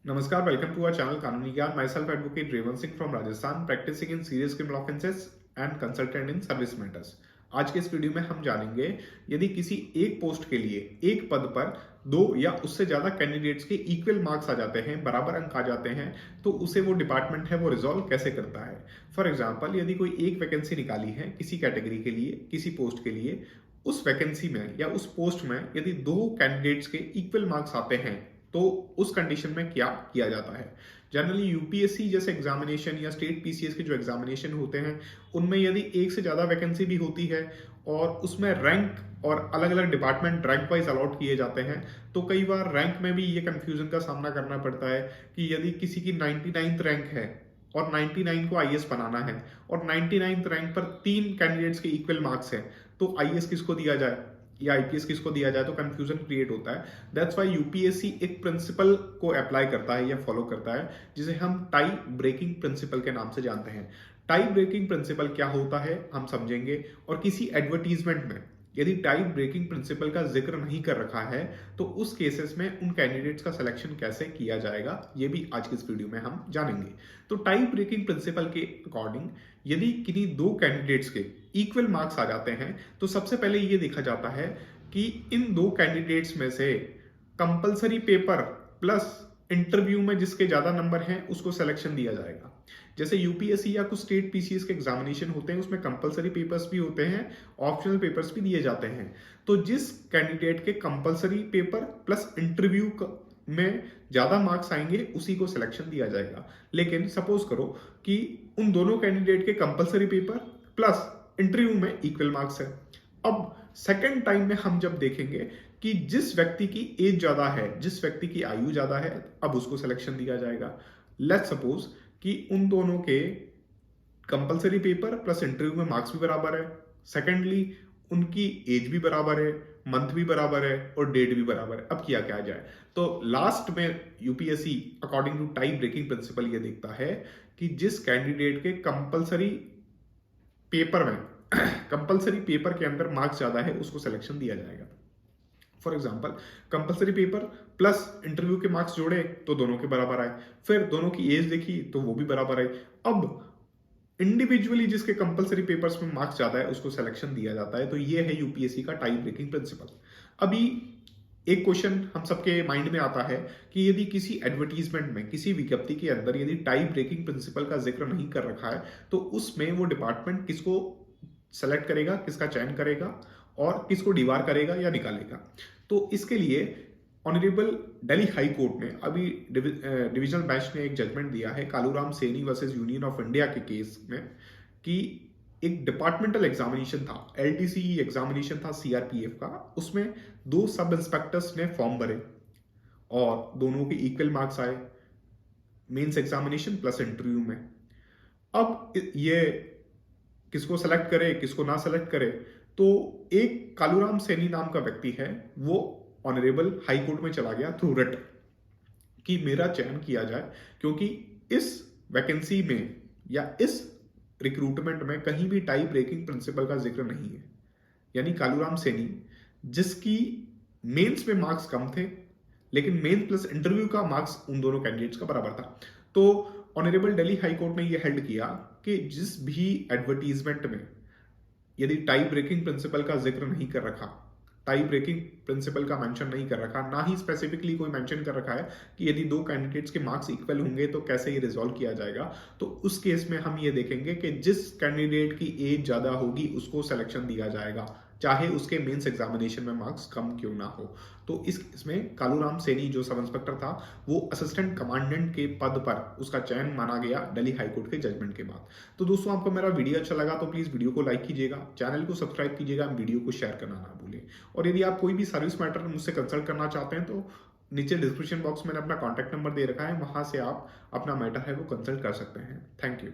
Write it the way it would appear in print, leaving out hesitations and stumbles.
नमस्कार, welcome to our channel Kanooni Gyan. Myself advocate Revant Singh from Rajasthan, practising in serious criminal offences and consultant in service matters. आज के इस video में हम जानेंगे यदि किसी एक पोस्ट के लिए एक पद पर दो या उससे ज्यादा कैंडिडेट्स के इक्वल मार्क्स आ जाते हैं, बराबर अंक आ जाते हैं, तो उसे वो डिपार्टमेंट है वो रिजॉल्व कैसे करता है। फॉर एग्जाम्पल, यदि कोई एक वैकेंसी निकाली है किसी कैटेगरी के लिए, किसी पोस्ट के लिए, उस वैकेंसी में या उस पोस्ट में यदि दो कैंडिडेट्स के इक्वल मार्क्स आते हैं तो उस कंडीशन में क्या किया जाता है। जनरली यूपीएससी जैसे एग्जामिनेशन या स्टेट पीसीएस के जो एग्जामिनेशन होते हैं उनमें यदि एक से ज्यादा वैकेंसी भी होती है और उसमें रैंक और अलग अलग डिपार्टमेंट रैंक वाइज अलॉट किए जाते हैं, तो कई बार रैंक में भी ये कंफ्यूजन का सामना करना पड़ता है कि यदि किसी की 99th रैंक है और 99 को आईएएस बनाना है और 99th रैंक पर तीन कैंडिडेट्स के इक्वल मार्क्स हैं, तो आईएएस किसको दिया जाए या आईपीएस किसको दिया जाए, तो कंफ्यूजन क्रिएट होता है। दैट्स व्हाई यूपीएससी एक प्रिंसिपल को अप्लाई करता है या फॉलो करता है जिसे हम टाई ब्रेकिंग प्रिंसिपल के नाम से जानते हैं। टाई ब्रेकिंग प्रिंसिपल क्या होता है हम समझेंगे, और किसी एडवर्टीजमेंट में यदि टाई ब्रेकिंग प्रिंसिपल का जिक्र नहीं कर रखा है तो उस केसेस में उन कैंडिडेट्स का सिलेक्शन कैसे किया जाएगा, ये भी आज की इस वीडियो में हम जानेंगे। तो टाई ब्रेकिंग प्रिंसिपल के अकॉर्डिंग यदि किन्हीं दो कैंडिडेट्स के इक्वल मार्क्स आ जाते हैं तो सबसे पहले ये देखा जाता है कि इन दो कैंडिडेट्स में से कंपलसरी पेपर प्लस इंटरव्यू में जिसके ज्यादा नंबर हैं उसको सिलेक्शन दिया जाएगा। जैसे यूपीएससी या कुछ स्टेट पीसीएस के एग्जामिनेशन होते हैं उसमें कंपलसरी पेपर्स भी होते हैं, ऑप्शनल पेपर्स भी दिए जाते हैं। तो जिस कैंडिडेट के कंपलसरी पेपर प्लस इंटरव्यू में ज्यादा मार्क्स आएंगे उसी को सिलेक्शन दिया जाएगा। लेकिन सपोज करो कि उन दोनों कैंडिडेट के कंपलसरी पेपर प्लस इंटरव्यू में इक्वल मार्क्स है। अब सेकेंड टाइम में हम जब देखेंगे कि जिस व्यक्ति की एज ज्यादा है, जिस व्यक्ति की आयु ज्यादा है, अब उसको सिलेक्शन दिया जाएगा। लेट्स सपोज कि उन दोनों के कंपलसरी पेपर प्लस इंटरव्यू में मार्क्स भी बराबर है, सेकेंडली उनकी एज भी बराबर है, मंथ भी बराबर है और डेट भी बराबर है। अब किया क्या जाए, तो लास्ट में UPSC according to tie breaking principle ये देखता है कि जिस कैंडिडेट के कंपलसरी पेपर में कंपलसरी पेपर के अंदर मार्क्स ज्यादा है उसको सिलेक्शन दिया जाएगा। For example, compulsory paper plus interview के मार्क्स जोड़े तो दोनों के बराबर आए, फिर दोनों की एज देखी तो वो भी बराबर आई। अब इंडिविजुअली जिसके कंपलसरी पेपर्स में मार्क्स ज्यादा है उसको सिलेक्शन दिया जाता है। तो ये है यूपीएससी का टाई ब्रेकिंग प्रिंसिपल। अभी एक क्वेश्चन हम सबके माइंड में आता है कि यदि किसी एडवर्टीजमेंट में, किसी विज्ञप्ति के अंदर यदि टाई ब्रेकिंग प्रिंसिपल का जिक्र नहीं कर रखा है तो उसमें वो डिपार्टमेंट किसको सेलेक्ट करेगा, किसका चयन करेगा और किसको डिबार करेगा या निकालेगा। तो इसके लिए ऑनरेबल दिल्ली हाई कोर्ट ने अभी डिविजनल बेंच ने एक जजमेंट दिया है Kaluram Saini versus union of India के केस में कि एक डिपार्टमेंटल एग्जामिनेशन था, एलडीसी एग्जामिनेशन था सीआरपीएफ का, उसमें दो सब इंस्पेक्टर्स ने फॉर्म भरे और दोनों के इक्वल मार्क्स आए मेंस एग्जामिनेशन प्लस इंटरव्यू में। अब ये किसको सेलेक्ट करे किसको ना सेलेक्ट करे, तो एक कालूराम सैनी नाम का व्यक्ति है वो ऑनरेबल हाई कोर्ट में चला गया थ्रू रिट कि मेरा चयन किया जाए, क्योंकि इस वैकेंसी में या इस रिक्रूटमेंट में कहीं भी टाई ब्रेकिंग प्रिंसिपल का जिक्र नहीं है। यानी कालूराम सैनी जिसकी मेंस में मार्क्स कम थे लेकिन मेन प्लस इंटरव्यू का मार्क्स उन दोनों कैंडिडेट्स का बराबर था। तो ऑनरेबल दिल्ली हाई कोर्ट ने यह हेल्ड किया कि जिस भी एडवर्टीजमेंट में यदि टाई ब्रेकिंग प्रिंसिपल का जिक्र नहीं कर रखा, टाई ब्रेकिंग प्रिंसिपल का मेंशन नहीं कर रखा, ना ही स्पेसिफिकली कोई मेंशन कर रखा है कि यदि दो कैंडिडेट्स के मार्क्स इक्वल होंगे तो कैसे ये रिजॉल्व किया जाएगा, तो उस केस में हम ये देखेंगे कि जिस कैंडिडेट की एज ज्यादा होगी उसको सिलेक्शन दिया जाएगा, चाहे उसके मेंस एग्जामिनेशन में मार्क्स कम क्यों ना हो। तो इसमें कालूराम सैनी जो सब इंस्पेक्टर था वो असिस्टेंट कमांडेंट के पद पर उसका चयन माना गया दिल्ली हाईकोर्ट के जजमेंट के बाद। तो दोस्तों, आपको मेरा वीडियो अच्छा लगा तो प्लीज वीडियो को लाइक कीजिएगा, चैनल को सब्सक्राइब कीजिएगा, वीडियो को शेयर करना ना भूलें। और यदि आप कोई भी सर्विस मैटर मुझसे कंसल्ट करना चाहते हैं तो नीचे डिस्क्रिप्शन बॉक्स में मैंने अपना कॉन्टैक्ट नंबर दे रखा है, वहां से आप अपना मैटर है वो कंसल्ट कर सकते हैं। Thank you.